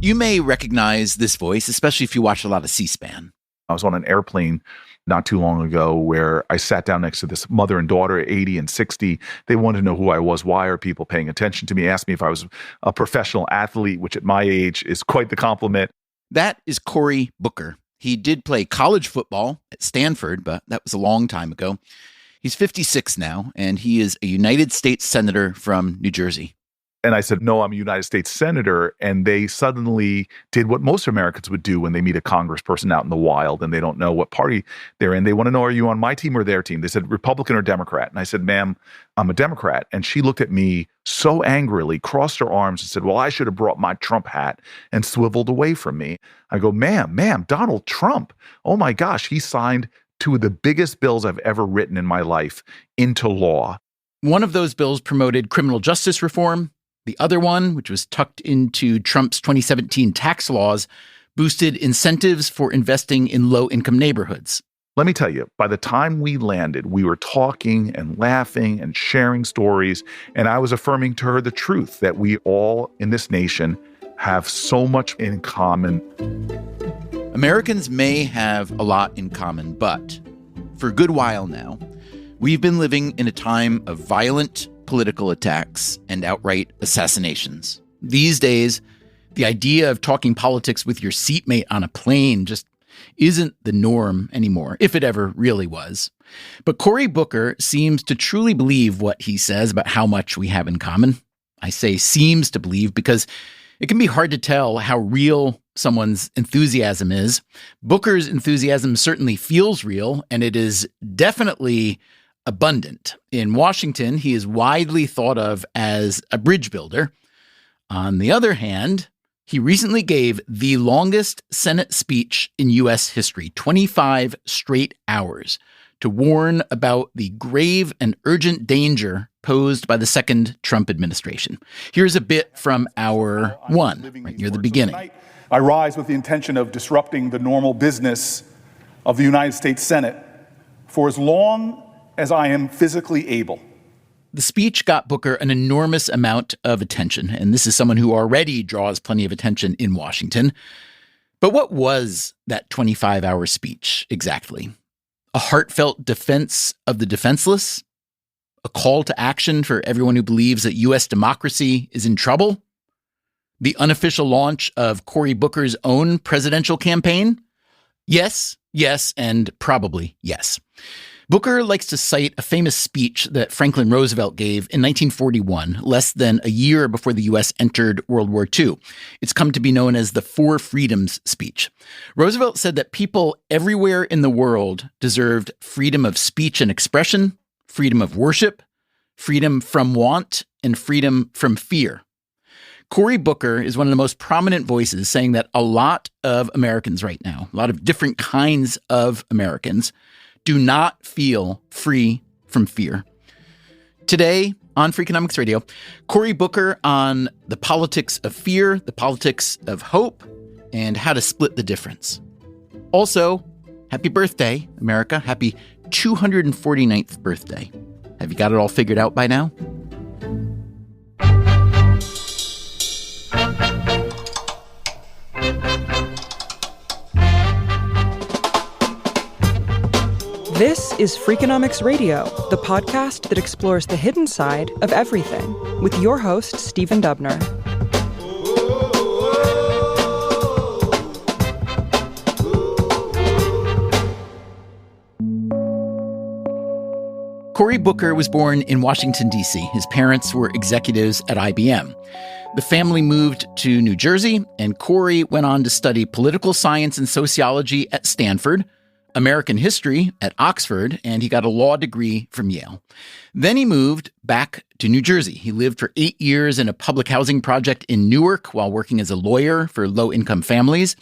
You may recognize this voice, especially if you watch a lot of C-SPAN. I was on an airplane not too long ago where I sat down next to this mother and daughter, 80 and 60. They wanted to know who I was. Why are people paying attention to me? Asked me if I was a professional athlete, which at my age is quite the compliment. That is Cory Booker. He did play college football at Stanford, but that was a long time ago. He's 56 now, and he is a United States Senator from New Jersey. And I said, no, I'm a United States Senator. And they suddenly did what most Americans would do when they meet a congressperson out in the wild and they don't know what party they're in. They want to know, are you on my team or their team? They said, Republican or Democrat? And I said, ma'am, I'm a Democrat. And she looked at me so angrily, crossed her arms and said, well, I should have brought my Trump hat, and swiveled away from me. I go, ma'am, Donald Trump. Oh my gosh, he signed two of the biggest bills I've ever written in my life into law. One of those bills promoted criminal justice reform. The other one, which was tucked into Trump's 2017 tax laws, boosted incentives for investing in low-income neighborhoods. Let me tell you, by the time we landed, we were talking and laughing and sharing stories, and I was affirming to her the truth that we all in this nation have so much in common. Americans may have a lot in common, but for a good while now, we've been living in a time of violent political attacks and outright assassinations. These days, the idea of talking politics with your seatmate on a plane just isn't the norm anymore, if it ever really was. But Cory Booker seems to truly believe what he says about how much we have in common. I say seems to believe because it can be hard to tell how real someone's enthusiasm is. Booker's enthusiasm certainly feels real, and it is definitely abundant. In Washington, he is widely thought of as a bridge builder. On the other hand, he recently gave the longest Senate speech in U.S. history, 25 straight hours, to warn about the grave and urgent danger posed by the second Trump administration. Here's a bit from hour one, right near the beginning. Tonight, I rise with the intention of disrupting the normal business of the United States Senate for as long as I am physically able. The speech got Booker an enormous amount of attention, and this is someone who already draws plenty of attention in Washington. But what was that 25-hour speech exactly? A heartfelt defense of the defenseless? A call to action for everyone who believes that U.S. democracy is in trouble? The unofficial launch of Cory Booker's own presidential campaign? Yes, and probably yes. Booker likes to cite a famous speech that Franklin Roosevelt gave in 1941, less than a year before the U.S. entered World War II. It's come to be known as the Four Freedoms speech. Roosevelt said that people everywhere in the world deserved freedom of speech and expression, freedom of worship, freedom from want, and freedom from fear. Cory Booker is one of the most prominent voices saying that a lot of Americans right now, a lot of different kinds of Americans, do not feel free from fear. Today on Freakonomics Radio, Cory Booker on the politics of fear, the politics of hope, and how to split the difference. Also, happy birthday, America. Happy 249th birthday. Have you got it all figured out by now? This is Freakonomics Radio, the podcast that explores the hidden side of everything, with your host, Stephen Dubner. Cory Booker was born in Washington, D.C. His parents were executives at IBM. The family moved to New Jersey, and Cory went on to study political science and sociology at Stanford, American history at Oxford, and he got a law degree from Yale. Then he moved back to New Jersey. He lived for 8 years in a public housing project in Newark while working as a lawyer for low-income families.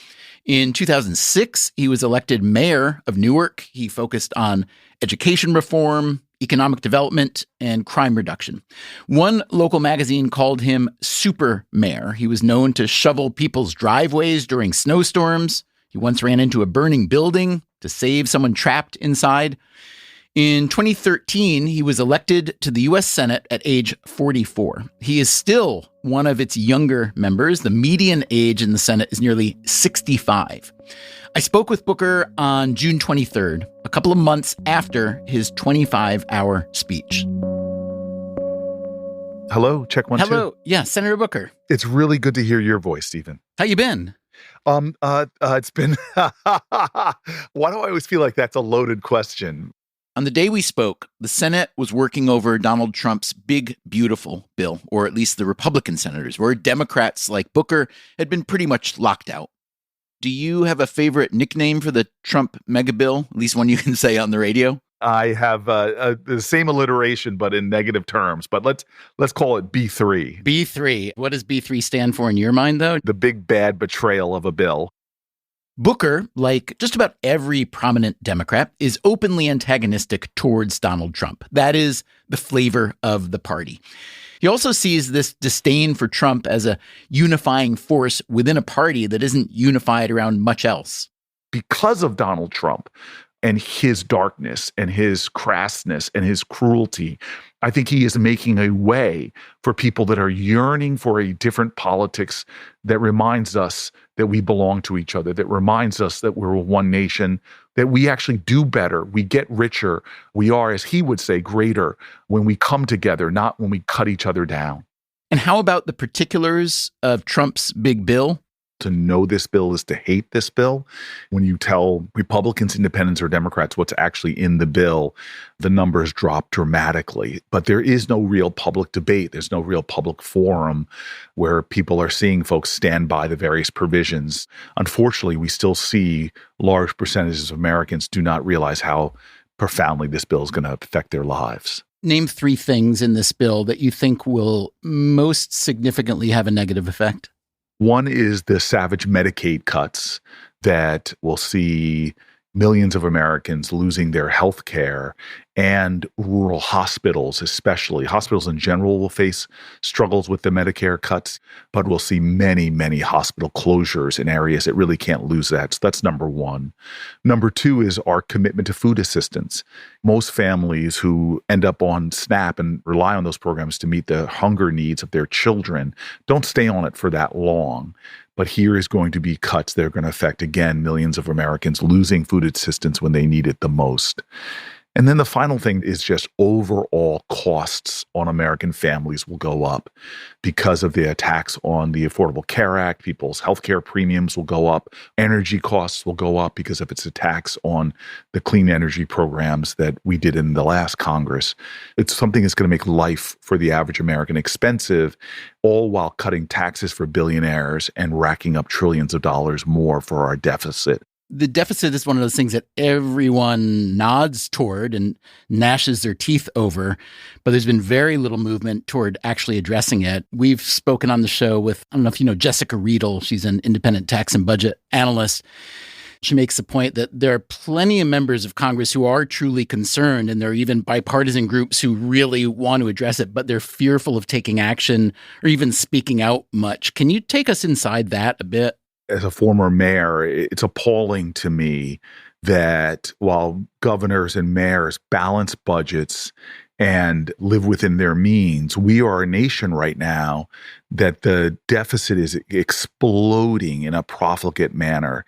In 2006, he was elected mayor of Newark. He focused on education reform, economic development, and crime reduction. One local magazine called him Super Mayor. He was known to shovel people's driveways during snowstorms. He once ran into a burning building to save someone trapped inside. In 2013, he was elected to the U.S. Senate at age 44. He is still one of its younger members. The median age in the Senate is nearly 65. I spoke with Booker on June 23rd, a couple of months after his 25-hour speech. Hello, check 1, 2. Hello. Yeah, Senator Booker. It's really good to hear your voice, Stephen. How you been? It's been, why do I always feel like that's a loaded question? On the day we spoke, the Senate was working over Donald Trump's big, beautiful bill, or at least the Republican senators, where Democrats like Booker had been pretty much locked out. Do you have a favorite nickname for the Trump mega bill, at least one you can say on the radio? I have the same alliteration, but in negative terms. But let's call it B3. B3. What does B3 stand for in your mind, though? The big bad betrayal of a bill. Booker, like just about every prominent Democrat, is openly antagonistic towards Donald Trump. That is the flavor of the party. He also sees this disdain for Trump as a unifying force within a party that isn't unified around much else. Because of Donald Trump and his darkness and his crassness and his cruelty, I think he is making a way for people that are yearning for a different politics that reminds us that we belong to each other, that reminds us that we're one nation, that we actually do better, we get richer, we are, as he would say, greater when we come together, not when we cut each other down. And how about the particulars of Trump's big bill? To know this bill is to hate this bill. When you tell Republicans, Independents, or Democrats what's actually in the bill, the numbers drop dramatically. But there is no real public debate. There's no real public forum where people are seeing folks stand by the various provisions. Unfortunately, we still see large percentages of Americans do not realize how profoundly this bill is going to affect their lives. Name 3 things in this bill that you think will most significantly have a negative effect. One is the savage Medicaid cuts that will see millions of Americans losing their health care, and rural hospitals, especially. Hospitals in general will face struggles with the Medicare cuts, but we'll see many, many hospital closures in areas that really can't lose that. So that's number one. Number 2 is our commitment to food assistance. Most families who end up on SNAP and rely on those programs to meet the hunger needs of their children don't stay on it for that long. But here is going to be cuts that are going to affect, again, millions of Americans losing food assistance when they need it the most. And then the final thing is just overall costs on American families will go up because of the attacks on the Affordable Care Act. People's healthcare premiums will go up. Energy costs will go up because of its attacks on the clean energy programs that we did in the last Congress. It's something that's going to make life for the average American expensive, all while cutting taxes for billionaires and racking up trillions of dollars more for our deficit. The deficit is one of those things that everyone nods toward and gnashes their teeth over, but there's been very little movement toward actually addressing it. We've spoken on the show with, I don't know if you know Jessica Riedel. She's an independent tax and budget analyst. She makes the point that there are plenty of members of Congress who are truly concerned, and there are even bipartisan groups who really want to address it, but they're fearful of taking action or even speaking out much. Can you take us inside that a bit? As a former mayor, it's appalling to me that while governors and mayors balance budgets and live within their means, we are a nation right now that the deficit is exploding in a profligate manner.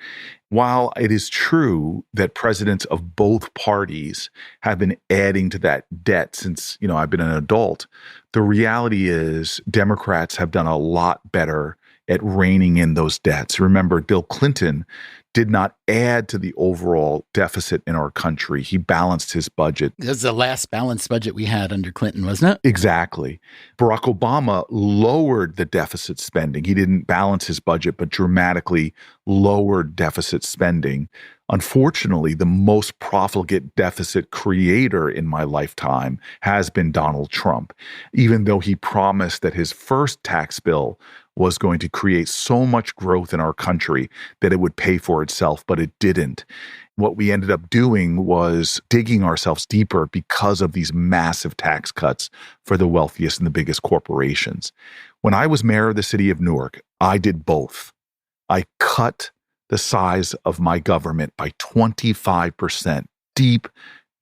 While it is true that presidents of both parties have been adding to that debt since, I've been an adult, the reality is Democrats have done a lot better at reining in those debts. Remember, Bill Clinton did not add to the overall deficit in our country. He balanced his budget. This is the last balanced budget we had under Clinton, wasn't it? Exactly. Barack Obama lowered the deficit spending. He didn't balance his budget, but dramatically lowered deficit spending. Unfortunately, the most profligate deficit creator in my lifetime has been Donald Trump, even though he promised that his first tax bill was going to create so much growth in our country that it would pay for itself, but it didn't. What we ended up doing was digging ourselves deeper because of these massive tax cuts for the wealthiest and the biggest corporations. When I was mayor of the city of Newark, I did both. I cut the size of my government by 25%, deep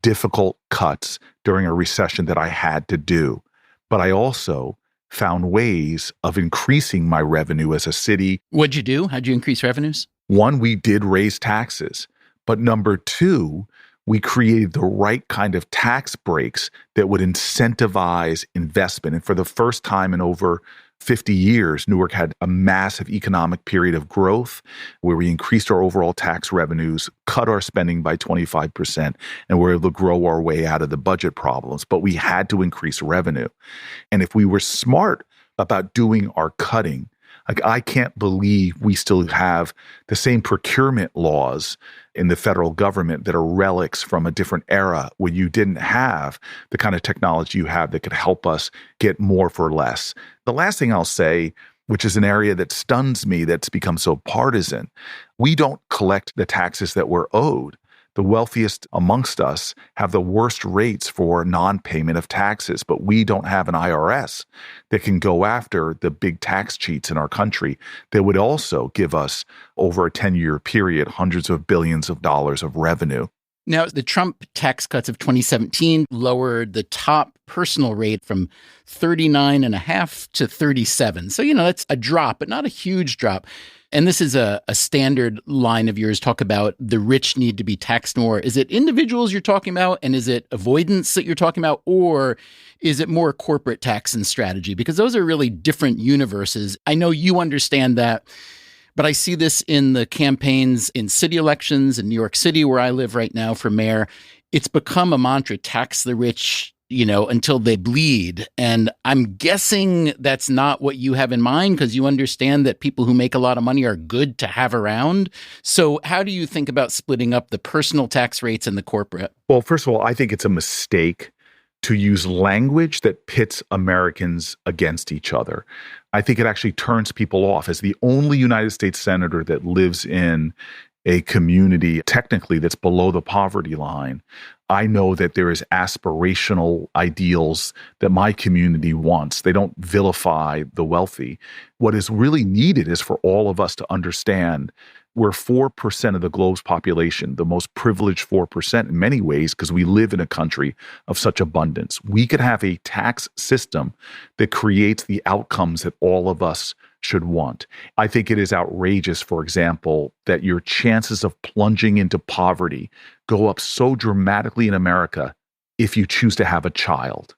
difficult cuts during a recession that I had to do. But I also found ways of increasing my revenue as a city. What'd you do? How'd you increase revenues? One, we did raise taxes. But number two, we created the right kind of tax breaks that would incentivize investment. And for the first time in over 50 years, Newark had a massive economic period of growth where we increased our overall tax revenues, cut our spending by 25%, and were able to grow our way out of the budget problems. But we had to increase revenue. And if we were smart about doing our cutting, like, I can't believe we still have the same procurement laws in the federal government that are relics from a different era when you didn't have the kind of technology you have that could help us get more for less. The last thing I'll say, which is an area that stuns me that's become so partisan, we don't collect the taxes that we're owed. The wealthiest amongst us have the worst rates for non-payment of taxes, but we don't have an IRS that can go after the big tax cheats in our country that would also give us, over a 10-year period, hundreds of billions of dollars of revenue. Now, the Trump tax cuts of 2017 lowered the top personal rate from 39.5 to 37. So, that's a drop, but not a huge drop. And this is a standard line of yours, talk about the rich need to be taxed more. Is it individuals you're talking about, and is it avoidance that you're talking about, or is it more corporate tax and strategy? Because those are really different universes. I know you understand that, but I see this in the campaigns in city elections in New York City, where I live right now for mayor. It's become a mantra, tax the rich, until they bleed. And I'm guessing that's not what you have in mind, because you understand that people who make a lot of money are good to have around. So how do you think about splitting up the personal tax rates and the corporate? Well, first of all, I think it's a mistake to use language that pits Americans against each other. I think it actually turns people off. As the only United States senator that lives in a community technically that's below the poverty line, I know that there is aspirational ideals that my community wants. They don't vilify the wealthy. What is really needed is for all of us to understand we're 4% of the globe's population, the most privileged 4% in many ways, because we live in a country of such abundance. We could have a tax system that creates the outcomes that all of us should want. I think it is outrageous, for example, that your chances of plunging into poverty go up so dramatically in America if you choose to have a child.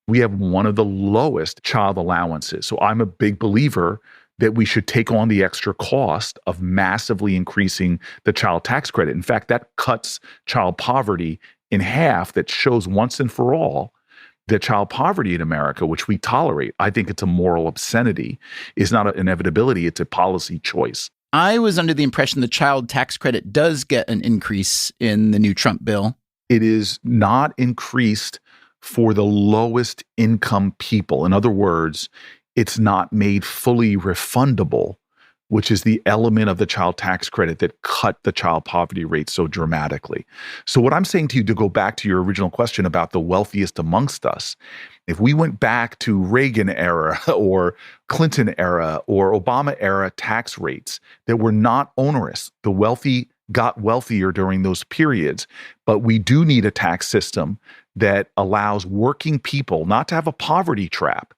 We have one of the lowest child allowances. So I'm a big believer that we should take on the extra cost of massively increasing the child tax credit. In fact, that cuts child poverty in half. That shows once and for all that child poverty in America, which we tolerate, I think it's a moral obscenity, is not an inevitability, it's a policy choice. I was under the impression the child tax credit does get an increase in the new Trump bill. It is not increased for the lowest income people. In other words, it's not made fully refundable, which is the element of the child tax credit that cut the child poverty rate so dramatically. So what I'm saying to you, to go back to your original question about the wealthiest amongst us, if we went back to Reagan era or Clinton era or Obama era tax rates that were not onerous, the wealthy got wealthier during those periods. But we do need a tax system that allows working people not to have a poverty trap.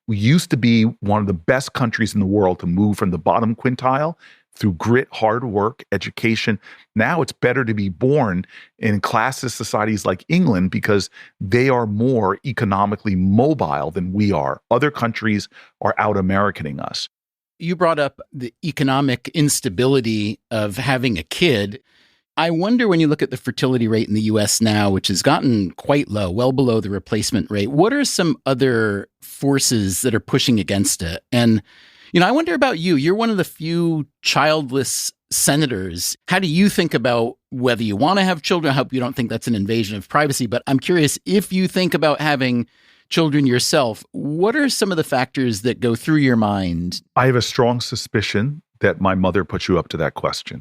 We used to be one of the best countries in the world to move from the bottom quintile through grit, hard work, education. Now it's better to be born in classist societies like England because they are more economically mobile than we are. Other countries are out-Americaning us. You brought up the economic instability of having a kid. I wonder, when you look at the fertility rate in the U.S. now, which has gotten quite low, well below the replacement rate, what are some other forces that are pushing against it? And, I wonder about you. You're one of the few childless senators. How do you think about whether you want to have children? I hope you don't think that's an invasion of privacy, but I'm curious, if you think about having children yourself, what are some of the factors that go through your mind? I have a strong suspicion that my mother put you up to that question.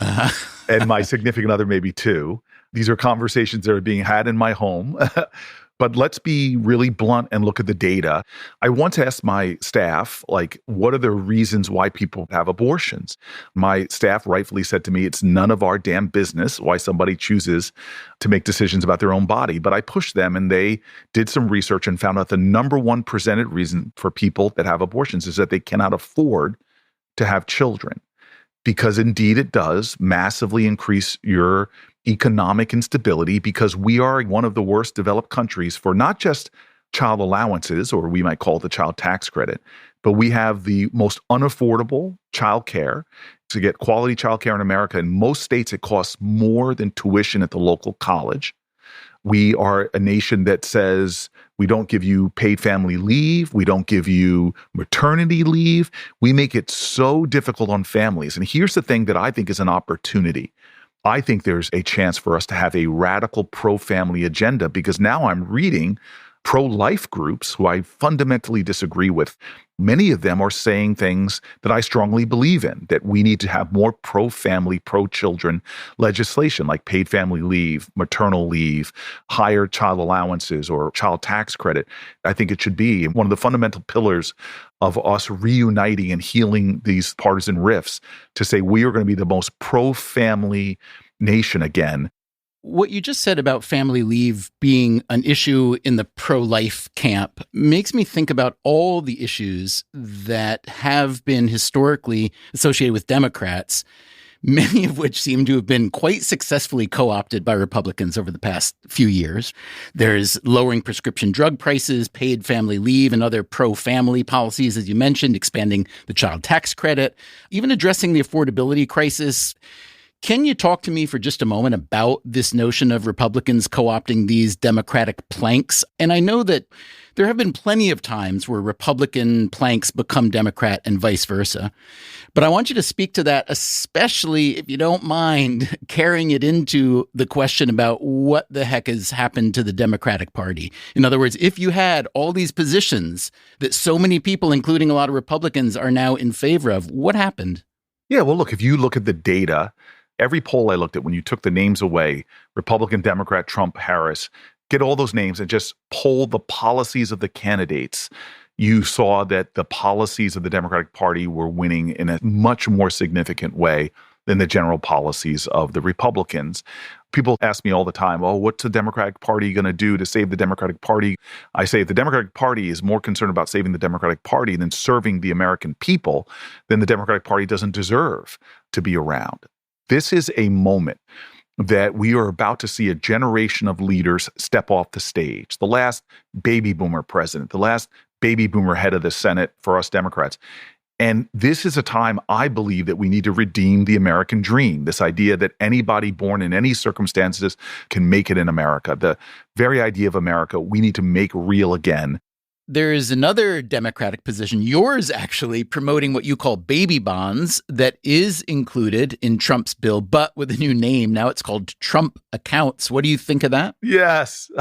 And my significant other maybe too. These are conversations that are being had in my home. But let's be really blunt and look at the data. I once asked my staff, what are the reasons why people have abortions? My staff rightfully said to me, it's none of our damn business why somebody chooses to make decisions about their own body. But I pushed them, and they did some research and found out the number one presented reason for people that have abortions is that they cannot afford to have children. Because indeed it does massively increase your economic instability, because we are one of the worst developed countries for not just child allowances, or we might call it the child tax credit, but we have the most unaffordable child care. To get quality child care in America, in most states, it costs more than tuition at the local college. We are a nation that says we don't give you paid family leave. We don't give you maternity leave. We make it so difficult on families. And here's the thing that I think is an opportunity. I think there's a chance for us to have a radical pro-family agenda, because now I'm reading pro-life groups who I fundamentally disagree with. Many of them are saying things that I strongly believe in, that we need to have more pro-family, pro-children legislation, like paid family leave, maternal leave, higher child allowances, or child tax credit. I think it should be one of the fundamental pillars of us reuniting and healing these partisan rifts to say we are going to be the most pro-family nation again. What you just said about family leave being an issue in the pro-life camp makes me think about all the issues that have been historically associated with Democrats, many of which seem to have been quite successfully co-opted by Republicans over the past few years. There's lowering prescription drug prices, paid family leave, and other pro-family policies, as you mentioned, expanding the child tax credit, even addressing the affordability crisis. Can you talk to me for just a moment about this notion of Republicans co-opting these Democratic planks? And I know that there have been plenty of times where Republican planks become Democrat and vice versa. But I want you to speak to that, especially if you don't mind carrying it into the question about what the heck has happened to the Democratic Party. In other words, if you had all these positions that so many people, including a lot of Republicans, are now in favor of, what happened? Yeah, well, look, if you look at the data, every poll I looked at, when you took the names away, Republican, Democrat, Trump, Harris, get all those names and just poll the policies of the candidates, you saw that the policies of the Democratic Party were winning in a much more significant way than the general policies of the Republicans. People ask me all the time, oh, what's the Democratic Party going to do to save the Democratic Party? I say, if the Democratic Party is more concerned about saving the Democratic Party than serving the American people, then the Democratic Party doesn't deserve to be around. This is a moment that we are about to see a generation of leaders step off the stage. The last baby boomer president, the last baby boomer head of the Senate for us Democrats. And this is a time, I believe, that we need to redeem the American dream, this idea that anybody born in any circumstances can make it in America. The very idea of America, we need to make real again. There's another Democratic position, yours actually, promoting what you call baby bonds, that is included in Trump's bill, but with a new name. Now it's called Trump accounts. What do you think of that? Yes.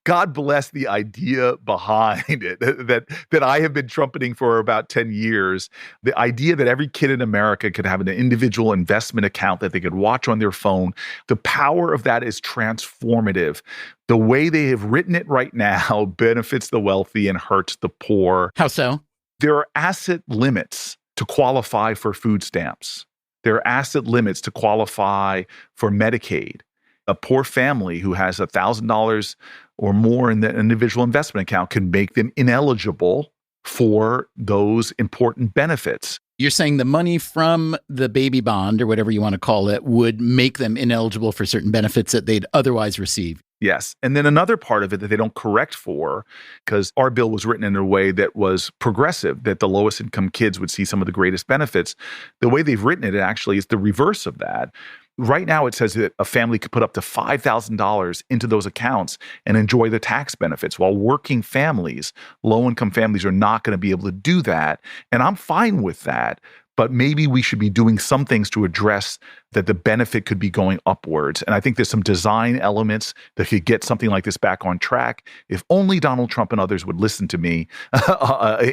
God bless the idea behind it that I have been trumpeting for about 10 years. The idea that every kid in America could have an individual investment account that they could watch on their phone. The power of that is transformative. The way they have written it right now benefits the wealthy and hurts the poor. How so? There are asset limits to qualify for food stamps. There are asset limits to qualify for Medicaid. A poor family who has $1,000 or more in the individual investment account can make them ineligible for those important benefits. You're saying the money from the baby bond, or whatever you want to call it, would make them ineligible for certain benefits that they'd otherwise receive. Yes. And then another part of it that they don't correct for, because our bill was written in a way that was progressive, that the lowest income kids would see some of the greatest benefits. The way they've written it actually is the reverse of that. Right now, it says that a family could put up to $5,000 into those accounts and enjoy the tax benefits, while working families, low-income families, are not going to be able to do that. And I'm fine with that. But maybe we should be doing some things to address that the benefit could be going upwards. And I think there's some design elements that could get something like this back on track. If only Donald Trump and others would listen to me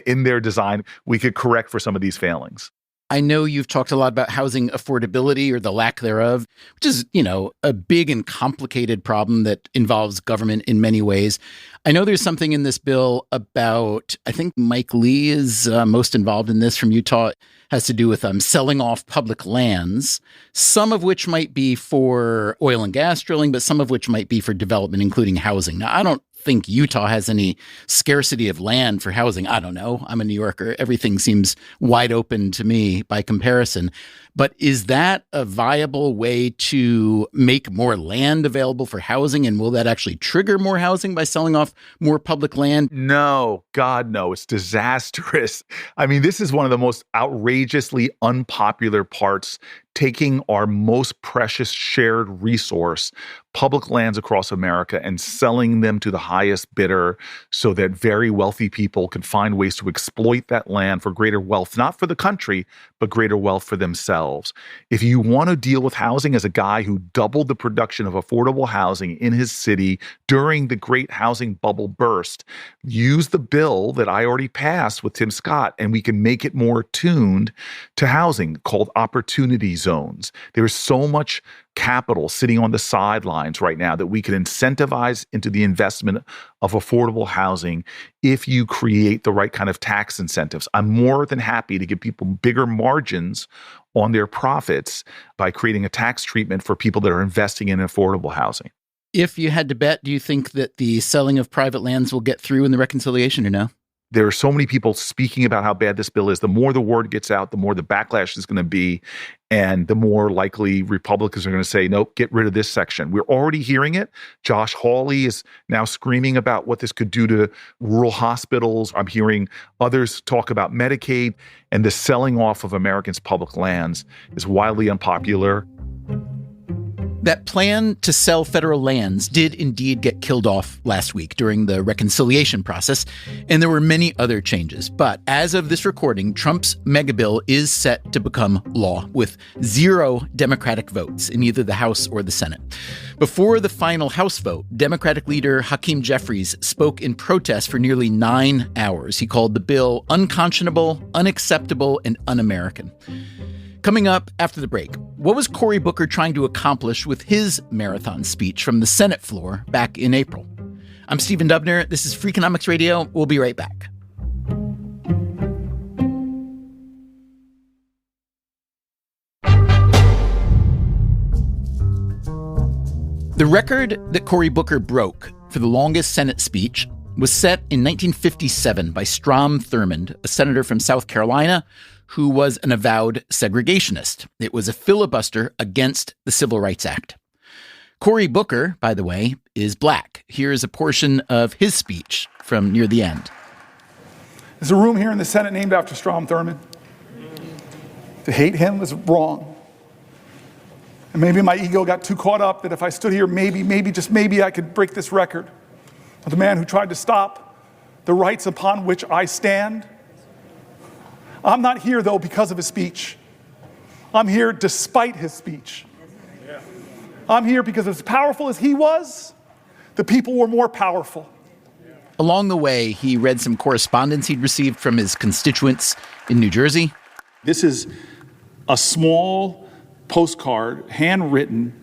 in their design, we could correct for some of these failings. I know you've talked a lot about housing affordability or the lack thereof, which is, a big and complicated problem that involves government in many ways. I know there's something in this bill about, I think Mike Lee is most involved in this from Utah, has to do with selling off public lands, some of which might be for oil and gas drilling, but some of which might be for development, including housing. Now, I don't think Utah has any scarcity of land for housing. I don't know. I'm a New Yorker. Everything seems wide open to me by comparison. But is that a viable way to make more land available for housing? And will that actually trigger more housing by selling off more public land? No, God, no. It's disastrous. I mean, this is one of the most outrageously unpopular parts, taking our most precious shared resource, public lands across America, and selling them to the highest bidder so that very wealthy people can find ways to exploit that land for greater wealth, not for the country, but greater wealth for themselves. If you want to deal with housing as a guy who doubled the production of affordable housing in his city during the great housing bubble burst, use the bill that I already passed with Tim Scott, and we can make it more tuned to housing, called opportunity zones. There is so much capital sitting on the sidelines right now that we can incentivize into the investment of affordable housing if you create the right kind of tax incentives. I'm more than happy to give people bigger margins on their profits by creating a tax treatment for people that are investing in affordable housing. If you had to bet, do you think that the selling of private lands will get through in the reconciliation or no? There are so many people speaking about how bad this bill is. The more the word gets out, the more the backlash is going to be, and the more likely Republicans are going to say, nope, get rid of this section. We're already hearing it. Josh Hawley is now screaming about what this could do to rural hospitals. I'm hearing others talk about Medicaid, and the selling off of Americans' public lands is wildly unpopular. That plan to sell federal lands did indeed get killed off last week during the reconciliation process, and there were many other changes. But as of this recording, Trump's mega bill is set to become law with 0 Democratic votes in either the House or the Senate. Before the final House vote, Democratic leader Hakeem Jeffries spoke in protest for nearly 9 hours. He called the bill unconscionable, unacceptable, and un-American. Coming up after the break, what was Cory Booker trying to accomplish with his marathon speech from the Senate floor back in April? I'm Stephen Dubner. This is Freakonomics Radio. We'll be right back. The record that Cory Booker broke for the longest Senate speech was set in 1957 by Strom Thurmond, a senator from South Carolina who was an avowed segregationist. It was a filibuster against the Civil Rights Act. Cory Booker, by the way, is black. Here's a portion of his speech from near the end. There's a room here in the Senate named after Strom Thurmond. To hate him was wrong. And maybe my ego got too caught up that if I stood here, maybe, just maybe I could break this record of the man who tried to stop the rights upon which I stand. I'm not here, though, because of his speech. I'm here despite his speech. I'm here because as powerful as he was, the people were more powerful. Along the way, he read some correspondence he'd received from his constituents in New Jersey. This is a small postcard, handwritten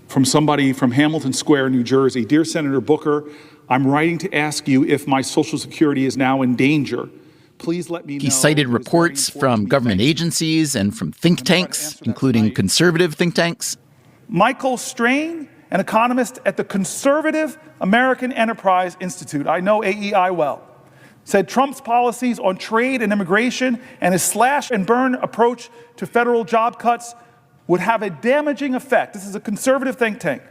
from somebody from Hamilton Square, New Jersey. Dear Senator Booker, I'm writing to ask you if my Social Security is now in danger. Please let me know. He cited reports from government agencies and from think tanks, including conservative think tanks. Michael Strain, an economist at the Conservative American Enterprise Institute, I know AEI well, said Trump's policies on trade and immigration and his slash and burn approach to federal job cuts would have a damaging effect. This is a conservative think tank.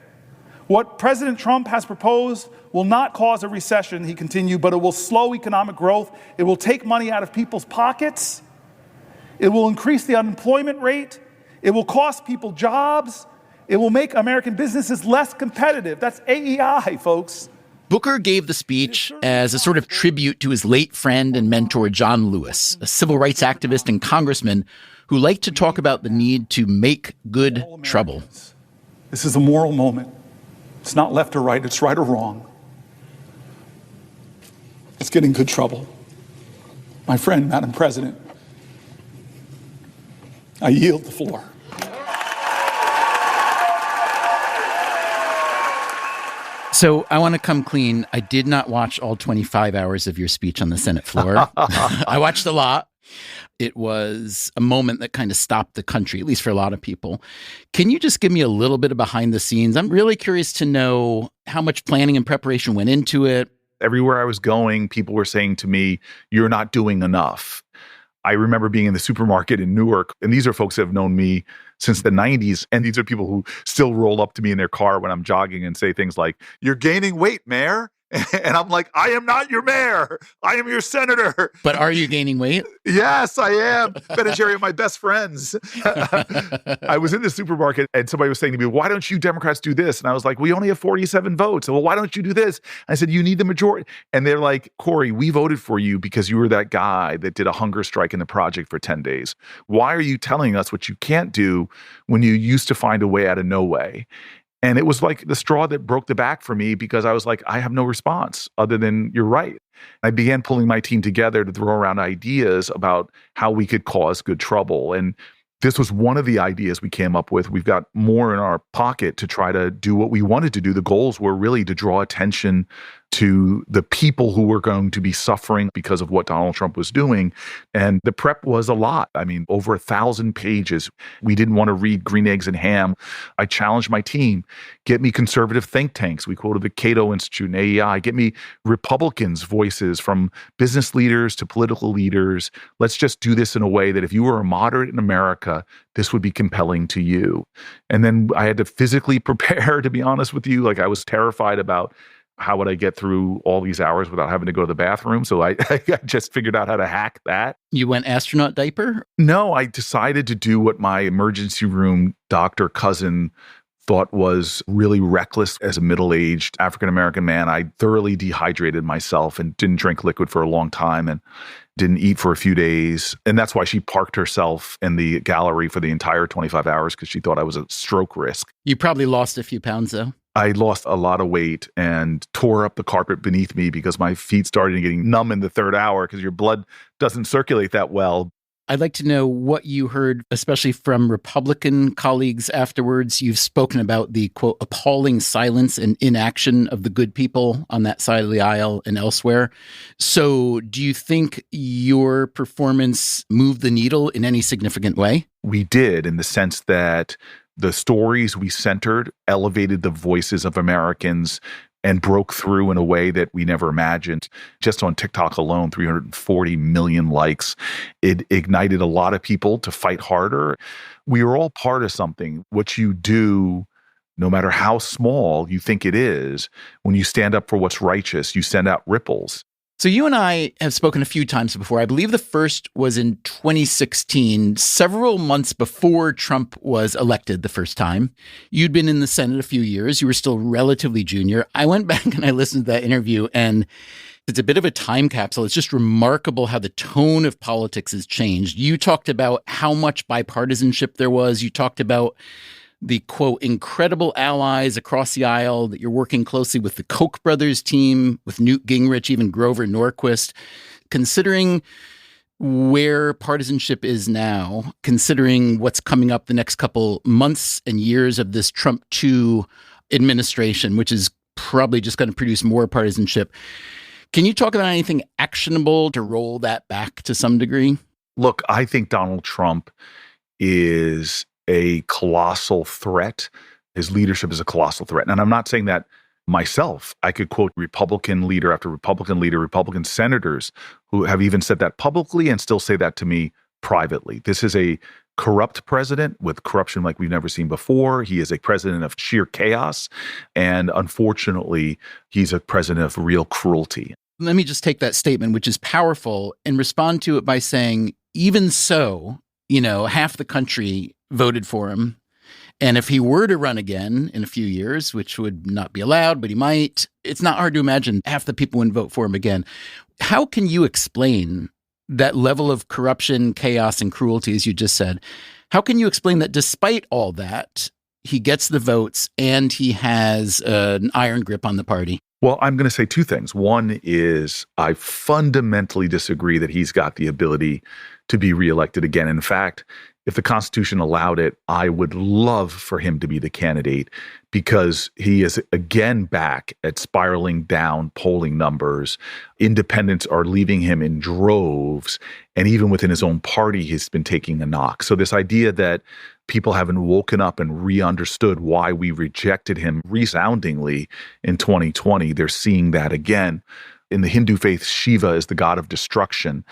What President Trump has proposed will not cause a recession, he continued, but it will slow economic growth. It will take money out of people's pockets. It will increase the unemployment rate. It will cost people jobs. It will make American businesses less competitive. That's AEI, folks. Booker gave the speech as a sort of tribute to his late friend and mentor, John Lewis, a civil rights activist and congressman who liked to talk about the need to make good trouble. This is a moral moment. It's not left or right, it's right or wrong. Let's get in good trouble. My friend, Madam President, I yield the floor. So I want to come clean. I did not watch all 25 hours of your speech on the Senate floor. I watched a lot. It was a moment that kind of stopped the country, at least for a lot of people. Can you just give me a little bit of behind the scenes? I'm really curious to know how much planning and preparation went into it. Everywhere I was going, people were saying to me, "You're not doing enough." I remember being in the supermarket in Newark, and these are folks that have known me since the 90s. And these are people who still roll up to me in their car when I'm jogging and say things like, "You're gaining weight, Mayor." And I'm like, "I am not your mayor. I am your senator." But are you gaining weight? Yes, I am. Ben and Jerry are my best friends. I was in the supermarket and somebody was saying to me, "Why don't you Democrats do this?" And I was like, "We only have 47 votes." "Well, why don't you do this?" I said, "You need the majority." And they're like, "Cory, we voted for you because you were that guy that did a hunger strike in the project for 10 days. Why are you telling us what you can't do when you used to find a way out of no way?" And it was like the straw that broke the back for me because I was like, I have no response other than "you're right." I began pulling my team together to throw around ideas about how we could cause good trouble. And this was one of the ideas we came up with. We've got more in our pocket to try to do what we wanted to do. The goals were really to draw attention to the people who were going to be suffering because of what Donald Trump was doing. And the prep was a lot. I mean, over 1,000 pages. We didn't want to read Green Eggs and Ham. I challenged my team, get me conservative think tanks. We quoted the Cato Institute and AEI. Get me Republicans' voices from business leaders to political leaders. Let's just do this in a way that if you were a moderate in America, this would be compelling to you. And then I had to physically prepare, to be honest with you. Like, I was terrified about how would I get through all these hours without having to go to the bathroom? So I just figured out how to hack that. You went astronaut diaper? No, I decided to do what my emergency room doctor cousin thought was really reckless as a middle-aged African-American man. I thoroughly dehydrated myself and didn't drink liquid for a long time and didn't eat for a few days. And that's why she parked herself in the gallery for the entire 25 hours because she thought I was a stroke risk. You probably lost a few pounds, though. I lost a lot of weight and tore up the carpet beneath me because my feet started getting numb in the third hour because your blood doesn't circulate that well. I'd like to know what you heard, especially from Republican colleagues afterwards. You've spoken about the, quote, appalling silence and inaction of the good people on that side of the aisle and elsewhere. So do you think your performance moved the needle in any significant way? We did, in the sense that the stories we centered elevated the voices of Americans and broke through in a way that we never imagined. Just on TikTok alone, 340 million likes. It ignited a lot of people to fight harder. We are all part of something. What you do, no matter how small you think it is, when you stand up for what's righteous, you send out ripples. So you and I have spoken a few times before. I believe the first was in 2016, several months before Trump was elected the first time. You'd been in the Senate a few years. You were still relatively junior. I went back and I listened to that interview, and it's a bit of a time capsule. It's just remarkable how the tone of politics has changed. You talked about how much bipartisanship there was. You talked about the, quote, incredible allies across the aisle, that you're working closely with the Koch brothers team, with Newt Gingrich, even Grover Norquist. Considering where partisanship is now, considering what's coming up the next couple months and years of this Trump 2 administration, which is probably just going to produce more partisanship, can you talk about anything actionable to roll that back to some degree? Look, I think Donald Trump is a colossal threat. His leadership is a colossal threat. And I'm not saying that myself. I could quote Republican leader after Republican leader, Republican senators who have even said that publicly and still say that to me privately. This is a corrupt president with corruption like we've never seen before. He is a president of sheer chaos. And unfortunately, he's a president of real cruelty. Let me just take that statement, which is powerful, and respond to it by saying, even so, half the country voted for him. And if he were to run again in a few years, which would not be allowed, but he might, it's not hard to imagine half the people wouldn't vote for him again. How can you explain that level of corruption, chaos, and cruelty, as you just said? How can you explain that despite all that, he gets the votes and he has an iron grip on the party? Well, I'm going to say two things. One is I fundamentally disagree that he's got the ability to be reelected again. In fact, if the Constitution allowed it, I would love for him to be the candidate because he is again back at spiraling down polling numbers. Independents are leaving him in droves. And even within his own party, he's been taking a knock. So this idea that people haven't woken up and re-understood why we rejected him resoundingly in 2020, they're seeing that again. In the Hindu faith, Shiva is the god of destruction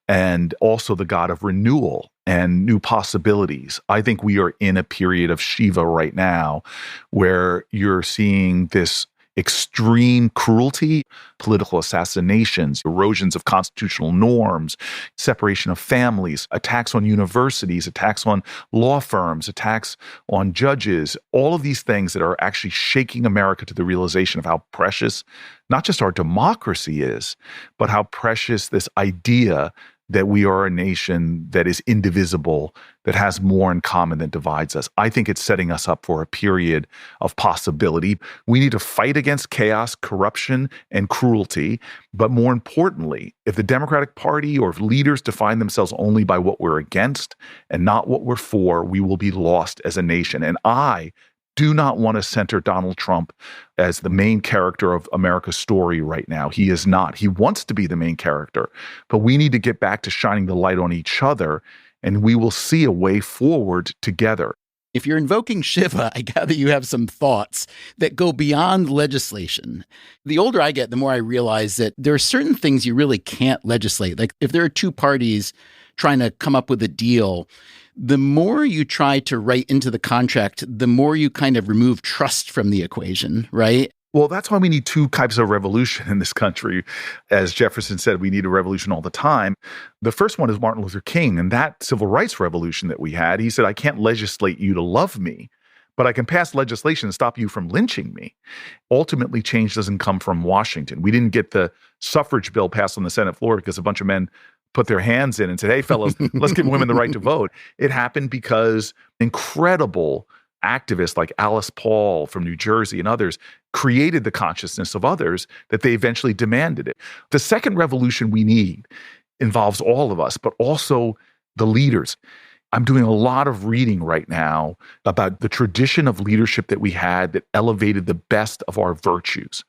and also the god of renewal and new possibilities. I think we are in a period of Shiva right now where you're seeing this extreme cruelty, political assassinations, erosions of constitutional norms, separation of families, attacks on universities, attacks on law firms, attacks on judges, all of these things that are actually shaking America to the realization of how precious not just our democracy is, but how precious this idea that we are a nation that is indivisible, that has more in common than divides us. I think it's setting us up for a period of possibility. We need to fight against chaos, corruption, and cruelty. But more importantly, if the Democratic Party or if leaders define themselves only by what we're against and not what we're for, we will be lost as a nation. And I do not want to center Donald Trump as the main character of America's story right now. He is not. He wants to be the main character, but we need to get back to shining the light on each other, and we will see a way forward together. If you're invoking Shiva, I gather you have some thoughts that go beyond legislation. The older I get, the more I realize that there are certain things you really can't legislate. Like if there are two parties trying to come up with a deal, the more you try to write into the contract, the more you kind of remove trust from the equation, right? Well, that's why we need two types of revolution in this country. As Jefferson said, we need a revolution all the time. The first one is Martin Luther King, and that civil rights revolution that we had. He said, I can't legislate you to love me, but I can pass legislation to stop you from lynching me. Ultimately, change doesn't come from Washington. We didn't get the suffrage bill passed on the Senate floor because a bunch of men put their hands in and said, hey, fellas, let's give women the right to vote. It happened because incredible activists like Alice Paul from New Jersey and others created the consciousness of others that they eventually demanded it. The second revolution we need involves all of us, but also the leaders. I'm doing a lot of reading right now about the tradition of leadership that we had that elevated the best of our virtues,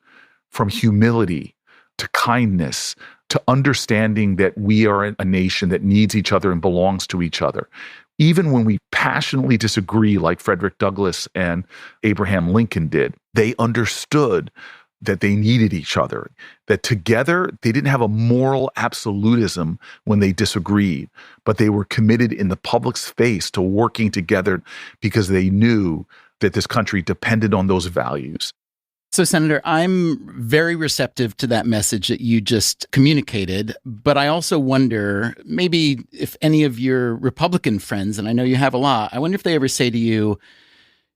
from humility to kindness, to understanding that we are a nation that needs each other and belongs to each other. Even when we passionately disagree, like Frederick Douglass and Abraham Lincoln did, they understood that they needed each other, that together they didn't have a moral absolutism when they disagreed, but they were committed in the public's face to working together because they knew that this country depended on those values. So, Senator, I'm very receptive to that message that you just communicated, but I also wonder maybe if any of your Republican friends, and I know you have a lot, I wonder if they ever say to you,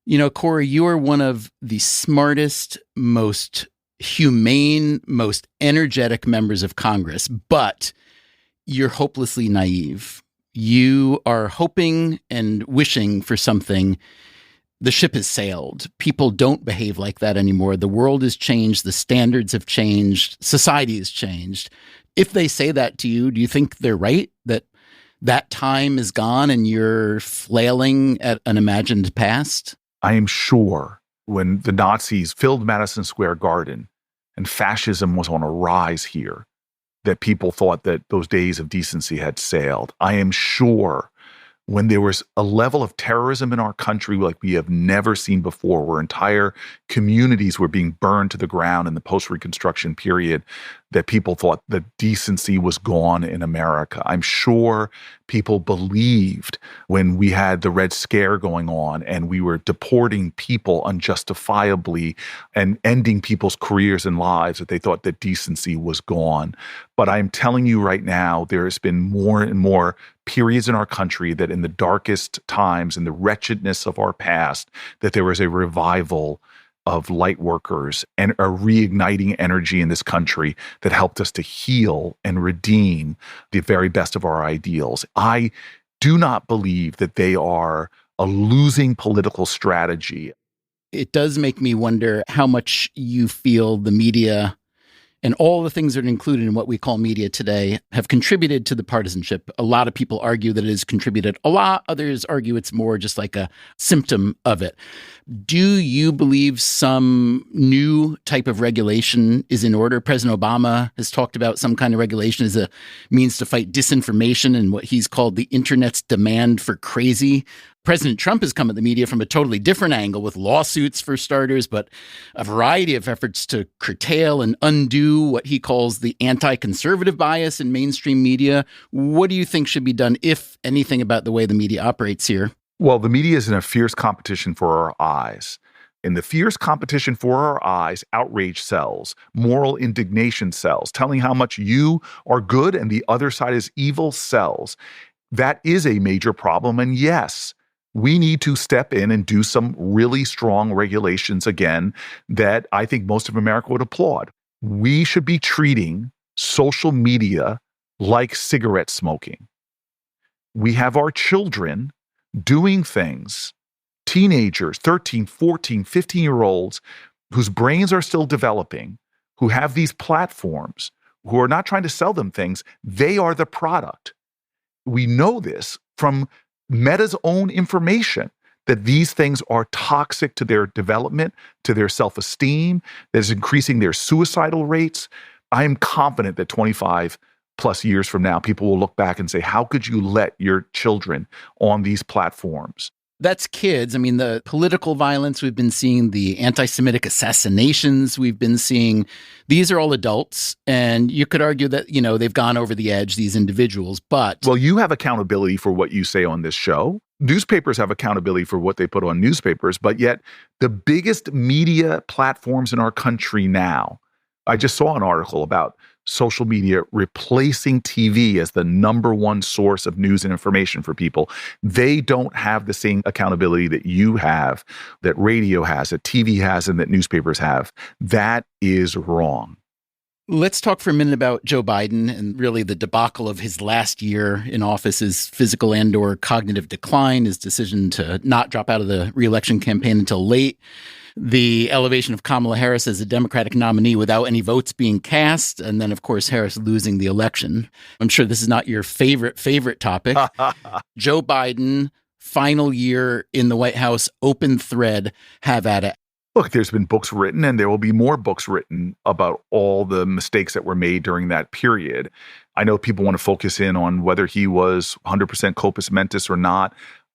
you know, Cory, you are one of the smartest, most humane, most energetic members of Congress, but you're hopelessly naive. You are hoping and wishing for something. The ship has sailed. People don't behave like that anymore. The world has changed. The standards have changed. Society has changed. If they say that to you, do you think they're right? That time is gone and you're flailing at an imagined past? I am sure when the Nazis filled Madison Square Garden and fascism was on a rise here, that people thought that those days of decency had sailed. I am sure when there was a level of terrorism in our country like we have never seen before, where entire communities were being burned to the ground in the post-Reconstruction period, that people thought that decency was gone in America. I'm sure people believed when we had the Red Scare going on and we were deporting people unjustifiably and ending people's careers and lives, that they thought that decency was gone. But I'm telling you right now, there has been more and more periods in our country that in the darkest times, in the wretchedness of our past, that there was a revival of light workers and a reigniting energy in this country that helped us to heal and redeem the very best of our ideals. I do not believe that they are a losing political strategy. It does make me wonder how much you feel the media and all the things that are included in what we call media today have contributed to the partisanship. A lot of people argue that it has contributed a lot. Others argue it's more just like a symptom of it. Do you believe some new type of regulation is in order? President Obama has talked about some kind of regulation as a means to fight disinformation and what he's called the internet's demand for crazy. President Trump has come at the media from a totally different angle with lawsuits for starters, but a variety of efforts to curtail and undo what he calls the anti-conservative bias in mainstream media. What do you think should be done, if anything, about the way the media operates here? Well, the media is in a fierce competition for our eyes. In the fierce competition for our eyes, outrage sells, moral indignation sells, telling how much you are good and the other side is evil sells. That is a major problem. And yes, we need to step in and do some really strong regulations again that I think most of America would applaud. We should be treating social media like cigarette smoking. We have our children doing things, teenagers, 13, 14, 15-year-olds whose brains are still developing, who have these platforms, who are not trying to sell them things. They are the product. We know this from Meta's own information, that these things are toxic to their development, to their self-esteem, that is increasing their suicidal rates. I am confident that 25 plus years from now, people will look back and say, how could you let your children on these platforms? That's kids. I mean, the political violence we've been seeing, the anti-Semitic assassinations we've been seeing, these are all adults. And you could argue that, they've gone over the edge, these individuals, but... Well, you have accountability for what you say on this show. Newspapers have accountability for what they put on newspapers, but yet the biggest media platforms in our country now, I just saw an article about social media replacing TV as the number one source of news and information for people. They don't have the same accountability that you have, that radio has, that TV has, and that newspapers have. That is wrong. Let's talk for a minute about Joe Biden and really the debacle of his last year in office, his physical and/or cognitive decline, his decision to not drop out of the re-election campaign until late, the elevation of Kamala Harris as a Democratic nominee without any votes being cast, and then, of course, Harris losing the election. I'm sure this is not your favorite topic. Joe Biden, final year in the White House, open thread, have at it. Look, there's been books written, and there will be more books written about all the mistakes that were made during that period. I know people want to focus in on whether he was 100% compos mentis or not.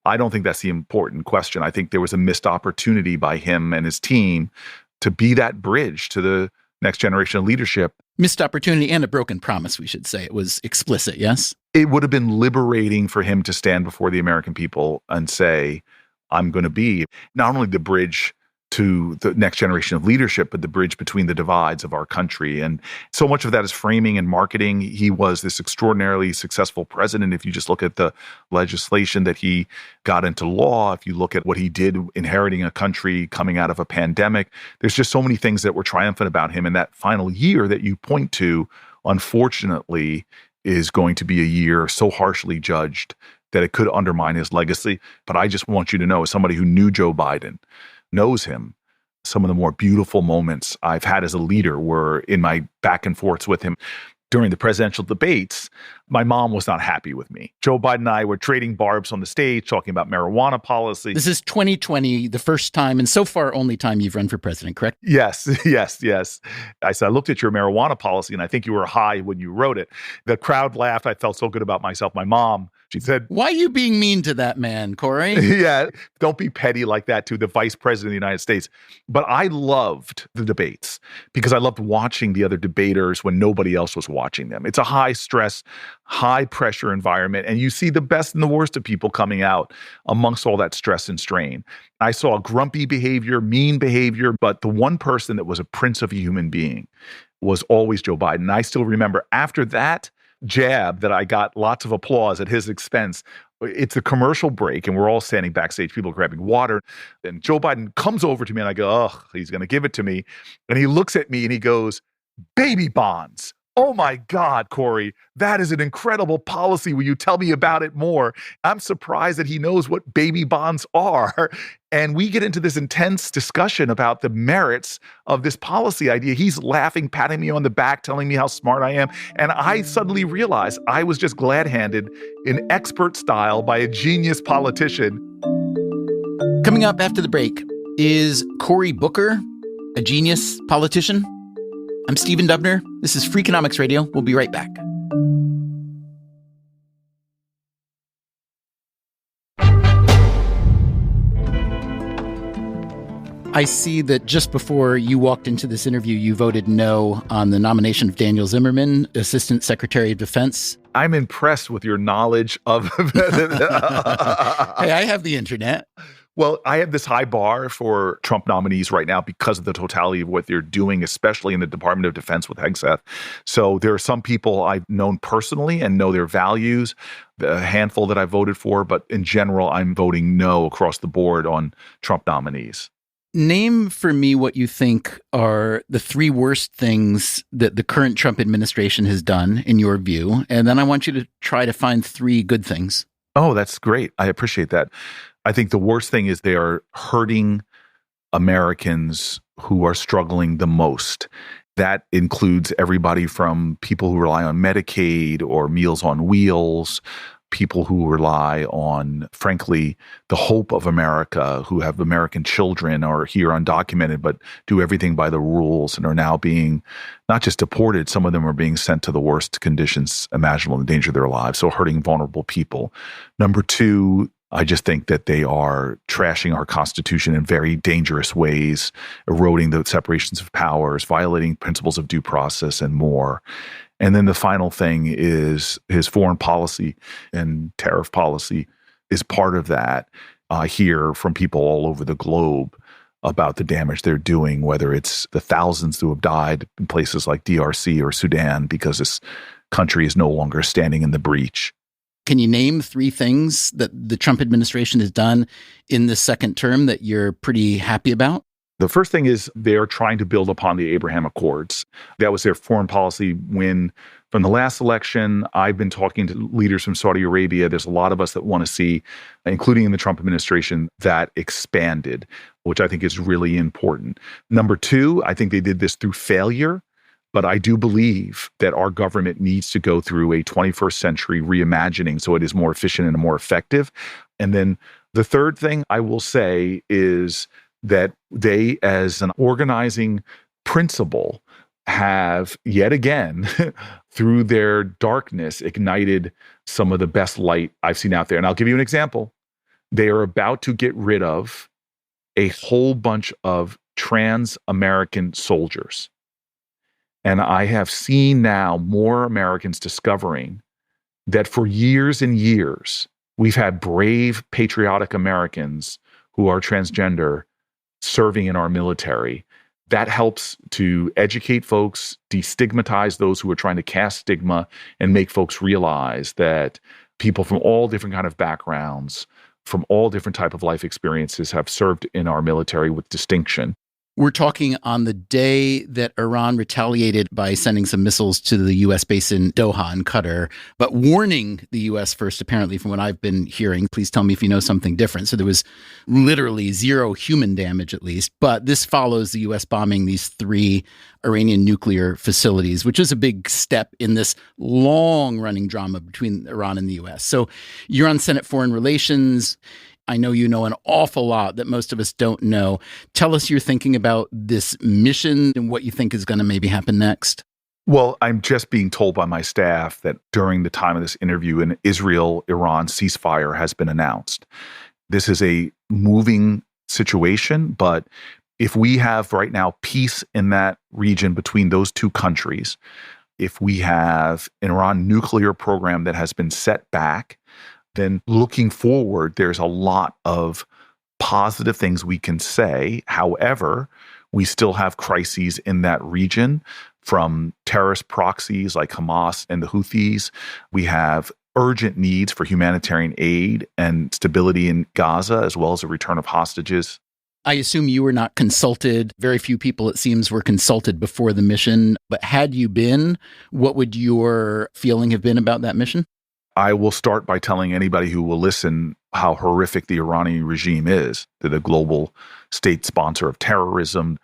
I don't think that's the important question. I think there was a missed opportunity by him and his team to be that bridge to the next generation of leadership. Missed opportunity and a broken promise, we should say. It was explicit, yes? It would have been liberating for him to stand before the American people and say, I'm going to be not only the bridge to the next generation of leadership, but the bridge between the divides of our country. And so much of that is framing and marketing. He was this extraordinarily successful president. If you just look at the legislation that he got into law, if you look at what he did inheriting a country coming out of a pandemic, there's just so many things that were triumphant about him. And that final year that you point to, unfortunately, is going to be a year so harshly judged that it could undermine his legacy. But I just want you to know, as somebody who knew Joe Biden, knows him, some of the more beautiful moments I've had as a leader were in my back and forths with him. During the presidential debates, my mom was not happy with me. Joe Biden and I were trading barbs on the stage, talking about marijuana policy. This is 2020, the first time, and so far only time you've run for president, correct? Yes. I said, I looked at your marijuana policy, and I think you were high when you wrote it. The crowd laughed. I felt so good about myself. My mom, she said, why are you being mean to that man, Cory? Yeah, don't be petty like that to the vice president of the United States. But I loved the debates because I loved watching the other debaters when nobody else was watching them. It's a high stress, high pressure environment, and you see the best and the worst of people coming out amongst all that stress and strain. I saw grumpy behavior, mean behavior, but the one person that was a prince of a human being was always Joe Biden. And I still remember after that jab that I got lots of applause at his expense. It's a commercial break, and we're all standing backstage, people grabbing water. And Joe Biden comes over to me, and I go, he's going to give it to me. And he looks at me, and he goes, baby bonds. Oh my God, Cory, that is an incredible policy. Will you tell me about it more? I'm surprised that he knows what baby bonds are. And we get into this intense discussion about the merits of this policy idea. He's laughing, patting me on the back, telling me how smart I am. And I suddenly realized I was just glad-handed in expert style by a genius politician. Coming up after the break, is Cory Booker a genius politician? I'm Stephen Dubner. This is Freakonomics Radio. We'll be right back. I see that just before you walked into this interview, you voted no on the nomination of Daniel Zimmerman, Assistant Secretary of Defense. I'm impressed with your knowledge of... Hey, I have the internet. Well, I have this high bar for Trump nominees right now because of the totality of what they're doing, especially in the Department of Defense with Hegseth. So there are some people I've known personally and know their values, a handful that I voted for, but in general, I'm voting no across the board on Trump nominees. Name for me what you think are the three worst things that the current Trump administration has done, in your view, and then I want you to try to find three good things. Oh, that's great. I appreciate that. I think the worst thing is they are hurting Americans who are struggling the most. That includes everybody from people who rely on Medicaid or Meals on Wheels, people who rely on, frankly, the hope of America, who have American children or are here undocumented, but do everything by the rules and are now being not just deported, some of them are being sent to the worst conditions imaginable in danger of their lives. So hurting vulnerable people. Number two, I just think that they are trashing our Constitution in very dangerous ways, eroding the separations of powers, violating principles of due process, and more. And then the final thing is his foreign policy and tariff policy is part of that. I hear from people all over the globe about the damage they're doing, whether it's the thousands who have died in places like DRC or Sudan because this country is no longer standing in the breach. Can you name three things that the Trump administration has done in the second term that you're pretty happy about? The first thing is they're trying to build upon the Abraham Accords. That was their foreign policy win from the last election. I've been talking to leaders from Saudi Arabia. There's a lot of us that want to see, including in the Trump administration, that expanded, which I think is really important. Number two, I think they did this through failure. But I do believe that our government needs to go through a 21st century reimagining so it is more efficient and more effective. And then the third thing I will say is that they, as an organizing principle, have yet again, through their darkness, ignited some of the best light I've seen out there. And I'll give you an example. They are about to get rid of a whole bunch of trans-American soldiers. And I have seen now more Americans discovering that for years and years, we've had brave, patriotic Americans who are transgender serving in our military. That helps to educate folks, destigmatize those who are trying to cast stigma, and make folks realize that people from all different kind of backgrounds, from all different type of life experiences have served in our military with distinction. We're talking on the day that Iran retaliated by sending some missiles to the U.S. base in Doha in Qatar, but warning the U.S. first, apparently, from what I've been hearing. Please tell me if you know something different. So there was literally zero human damage, at least. But this follows the U.S. bombing these three Iranian nuclear facilities, which is a big step in this long-running drama between Iran and the U.S. So you're on Senate Foreign Relations. I know you know an awful lot that most of us don't know. Tell us your thinking about this mission and what you think is going to maybe happen next. Well, I'm just being told by my staff that during the time of this interview, an Israel-Iran ceasefire has been announced. This is a moving situation, but if we have right now peace in that region between those two countries, if we have an Iran nuclear program that has been set back, then looking forward, there's a lot of positive things we can say. However, we still have crises in that region from terrorist proxies like Hamas and the Houthis. We have urgent needs for humanitarian aid and stability in Gaza, as well as a return of hostages. I assume you were not consulted. Very few people, it seems, were consulted before the mission. But had you been, what would your feeling have been about that mission? I will start by telling anybody who will listen how horrific the Iranian regime is. They're the global state sponsor of terrorism.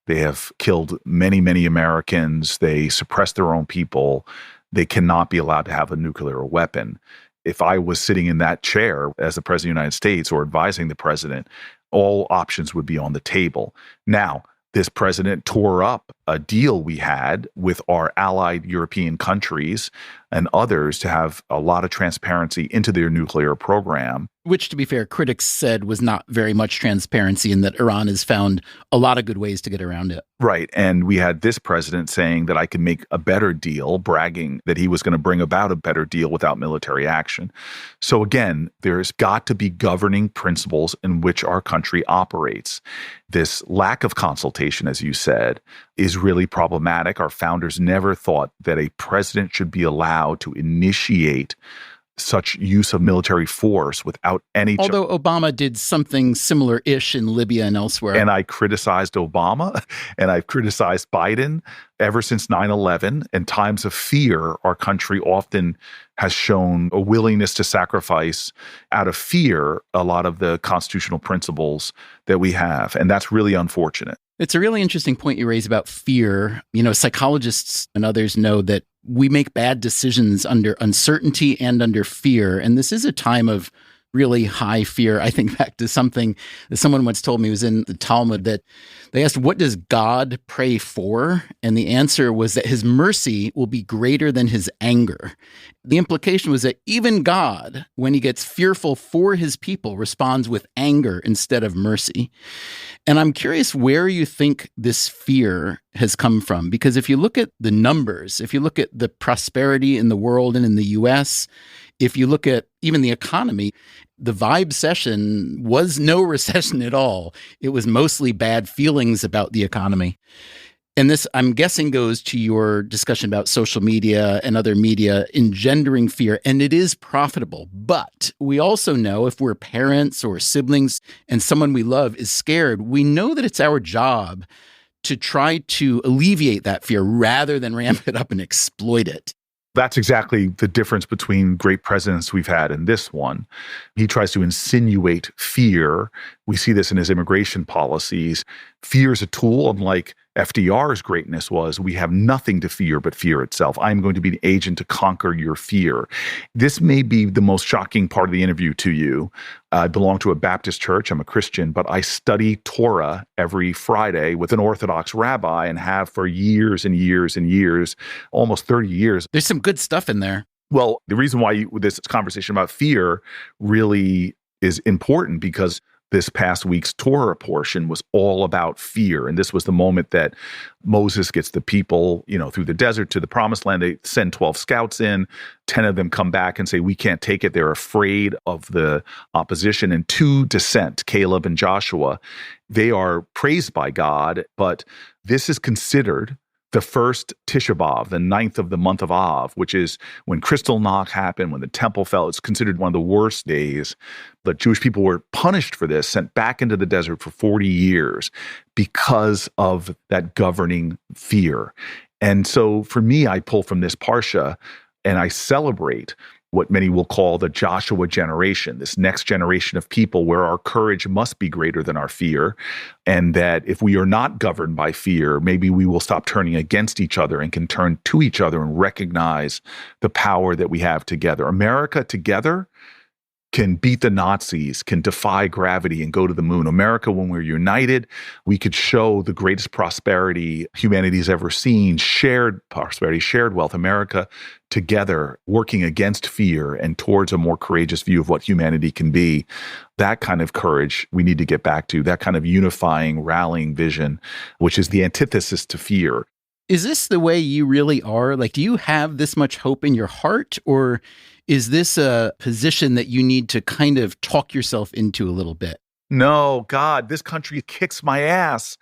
They have killed many, many Americans. They suppress their own people. They cannot be allowed to have a nuclear weapon. If I was sitting in that chair as the president of the United States or advising the president, all options would be on the table. Now, this president tore up a deal we had with our allied European countries and others to have a lot of transparency into their nuclear program. Which, to be fair, critics said was not very much transparency, and that Iran has found a lot of good ways to get around it. Right. And we had this president saying that I could make a better deal, bragging that he was going to bring about a better deal without military action. So again, there's got to be governing principles in which our country operates. This lack of consultation, as you said, is really problematic. Our founders never thought that a president should be allowed to initiate such use of military force without any... Although Obama did something similar-ish in Libya and elsewhere. And I criticized Obama and I've criticized Biden ever since 9/11. In times of fear, our country often has shown a willingness to sacrifice out of fear a lot of the constitutional principles that we have. And that's really unfortunate. It's a really interesting point you raise about fear. You know, psychologists and others know that we make bad decisions under uncertainty and under fear. And this is a time of really high fear. I think back to something that someone once told me was in the Talmud, that they asked, what does God pray for? And the answer was that his mercy will be greater than his anger. The implication was that even God, when he gets fearful for his people, responds with anger instead of mercy. And I'm curious where you think this fear has come from, because if you look at the numbers, if you look at the prosperity in the world and in the US, if you look at even the economy, the vibe session was no recession at all. It was mostly bad feelings about the economy. And this, I'm guessing, goes to your discussion about social media and other media engendering fear, and it is profitable. But we also know if we're parents or siblings and someone we love is scared, we know that it's our job to try to alleviate that fear rather than ramp it up and exploit it. That's exactly the difference between great presidents we've had and this one. He tries to insinuate fear. We see this in his immigration policies. Fear is a tool, unlike FDR's greatness was. We have nothing to fear but fear itself. I'm going to be the agent to conquer your fear. This may be the most shocking part of the interview to you. I belong to a Baptist church. I'm a Christian, but I study Torah every Friday with an Orthodox rabbi and have for years and years and years, almost 30 years. There's some good stuff in there. Well, the reason why this conversation about fear really is important because this past week's Torah portion was all about fear. And this was the moment that Moses gets the people, through the desert to the promised land. They send 12 scouts in. 10 of them come back and say, we can't take it. They're afraid of the opposition. And 2 dissent, Caleb and Joshua. They are praised by God, but this is considered the first Tisha B'Av, the 9th of the month of Av, which is when Kristallnacht happened, when the temple fell. It's considered one of the worst days. The Jewish people were punished for this, sent back into the desert for 40 years because of that governing fear. And so for me, I pull from this Parsha and I celebrate what many will call the Joshua generation, this next generation of people where our courage must be greater than our fear. And that if we are not governed by fear, maybe we will stop turning against each other and can turn to each other and recognize the power that we have together. America together can beat the Nazis, can defy gravity and go to the moon. America, when we're united, we could show the greatest prosperity humanity's ever seen, shared prosperity, shared wealth. America together, working against fear and towards a more courageous view of what humanity can be. That kind of courage we need to get back to, that kind of unifying, rallying vision, which is the antithesis to fear. Is this the way you really are? Like, do you have this much hope in your heart, or is this a position that you need to kind of talk yourself into a little bit? No, God, this country kicks my ass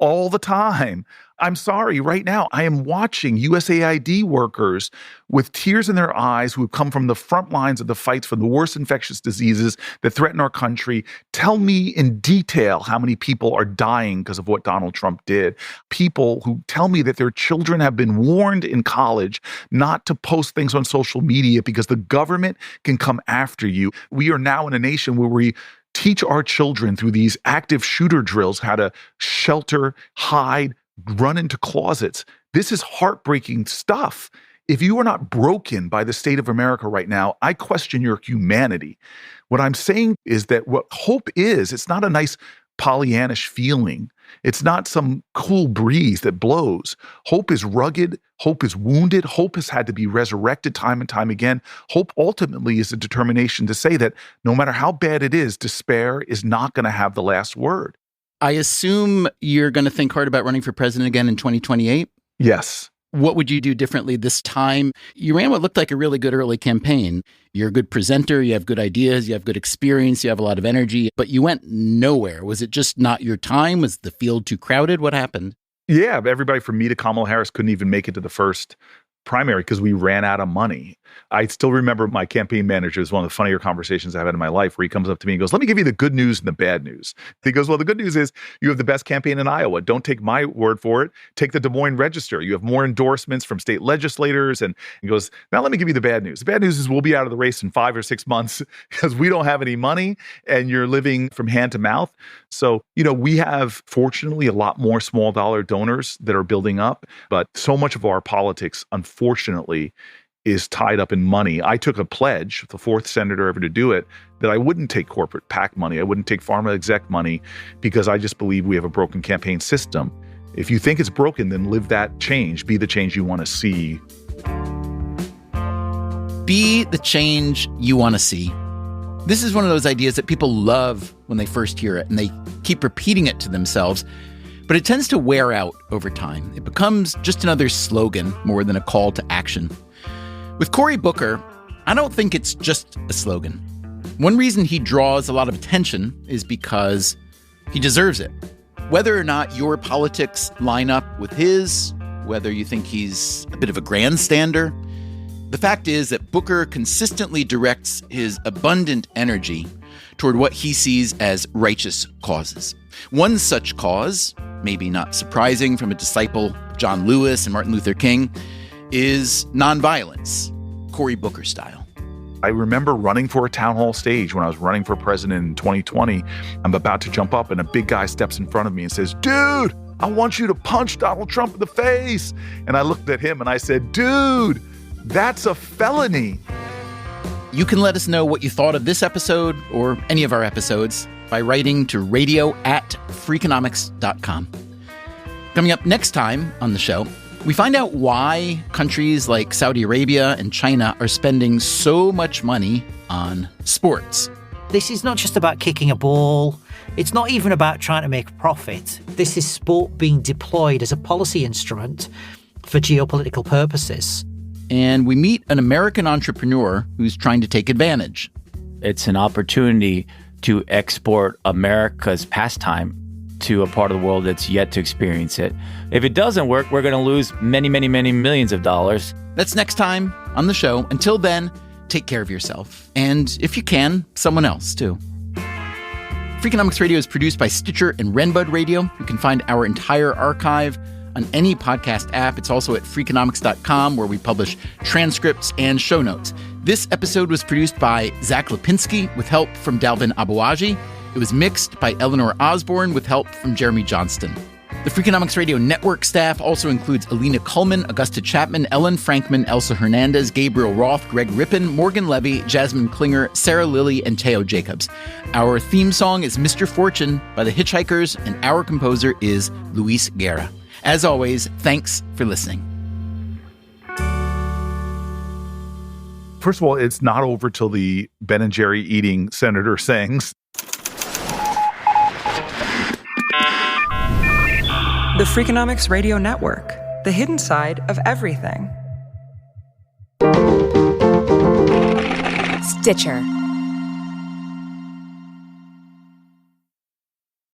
all the time. I'm sorry, right now, I am watching USAID workers with tears in their eyes who have come from the front lines of the fights for the worst infectious diseases that threaten our country tell me in detail how many people are dying because of what Donald Trump did. People who tell me that their children have been warned in college not to post things on social media because the government can come after you. We are now in a nation where we teach our children through these active shooter drills how to shelter, hide, run into closets. This is heartbreaking stuff. If you are not broken by the state of America right now, I question your humanity. What I'm saying is that what hope is, it's not a nice Pollyannish feeling. It's not some cool breeze that blows. Hope is rugged. Hope is wounded. Hope has had to be resurrected time and time again. Hope ultimately is a determination to say that no matter how bad it is, despair is not going to have the last word. I assume you're going to think hard about running for president again in 2028? Yes. What would you do differently this time? You ran what looked like a really good early campaign. You're a good presenter. You have good ideas. You have good experience. You have a lot of energy, but you went nowhere. Was it just not your time? Was the field too crowded? What happened? Yeah, everybody from me to Kamala Harris couldn't even make it to the first primary because we ran out of money. I still remember my campaign manager. It was one of the funnier conversations I've had in my life where he comes up to me and goes, let me give you the good news and the bad news. He goes, well, the good news is you have the best campaign in Iowa. Don't take my word for it. Take the Des Moines Register. You have more endorsements from state legislators. And he goes, now let me give you the bad news. The bad news is we'll be out of the race in 5 or 6 months because we don't have any money and you're living from hand to mouth. So, we have, fortunately, a lot more small dollar donors that are building up. But so much of our politics, unfortunately, is tied up in money. I took a pledge, the fourth senator ever to do it, that I wouldn't take corporate PAC money. I wouldn't take pharma exec money because I just believe we have a broken campaign system. If you think it's broken, then live that change. Be the change you want to see. Be the change you want to see. This is one of those ideas that people love when they first hear it, and they keep repeating it to themselves. But it tends to wear out over time. It becomes just another slogan more than a call to action. With Cory Booker, I don't think it's just a slogan. One reason he draws a lot of attention is because he deserves it. Whether or not your politics line up with his, whether you think he's a bit of a grandstander, the fact is that Booker consistently directs his abundant energy toward what he sees as righteous causes. One such cause, maybe not surprising from a disciple of John Lewis and Martin Luther King, is nonviolence, Cory Booker style. I remember running for a town hall stage when I was running for president in 2020. I'm about to jump up and a big guy steps in front of me and says, dude, I want you to punch Donald Trump in the face. And I looked at him and I said, dude, that's a felony. You can let us know what you thought of this episode or any of our episodes by writing to radio@freakonomics.com. Coming up next time on the show, we find out why countries like Saudi Arabia and China are spending so much money on sports. This is not just about kicking a ball. It's not even about trying to make a profit. This is sport being deployed as a policy instrument for geopolitical purposes. And we meet an American entrepreneur who's trying to take advantage. It's an opportunity to export America's pastime to a part of the world that's yet to experience it. If it doesn't work, we're going to lose many, many, many millions of dollars. That's next time on the show. Until then, take care of yourself. And if you can, someone else too. Freakonomics Radio is produced by Stitcher and Renbud Radio. You can find our entire archive on any podcast app. It's also at Freakonomics.com, where we publish transcripts and show notes. This episode was produced by Zach Lipinski with help from Dalvin Abuaji. It was mixed by Eleanor Osborne with help from Jeremy Johnston. The Freakonomics Radio Network staff also includes Alina Kuhlman, Augusta Chapman, Ellen Frankman, Elsa Hernandez, Gabriel Roth, Greg Rippin, Morgan Levy, Jasmine Klinger, Sarah Lilly, and Teo Jacobs. Our theme song is Mr. Fortune by the Hitchhikers, and our composer is Luis Guerra. As always, thanks for listening. First of all, it's not over till the Ben and Jerry eating senator sings. The Freakonomics Radio Network, the hidden side of everything. Stitcher.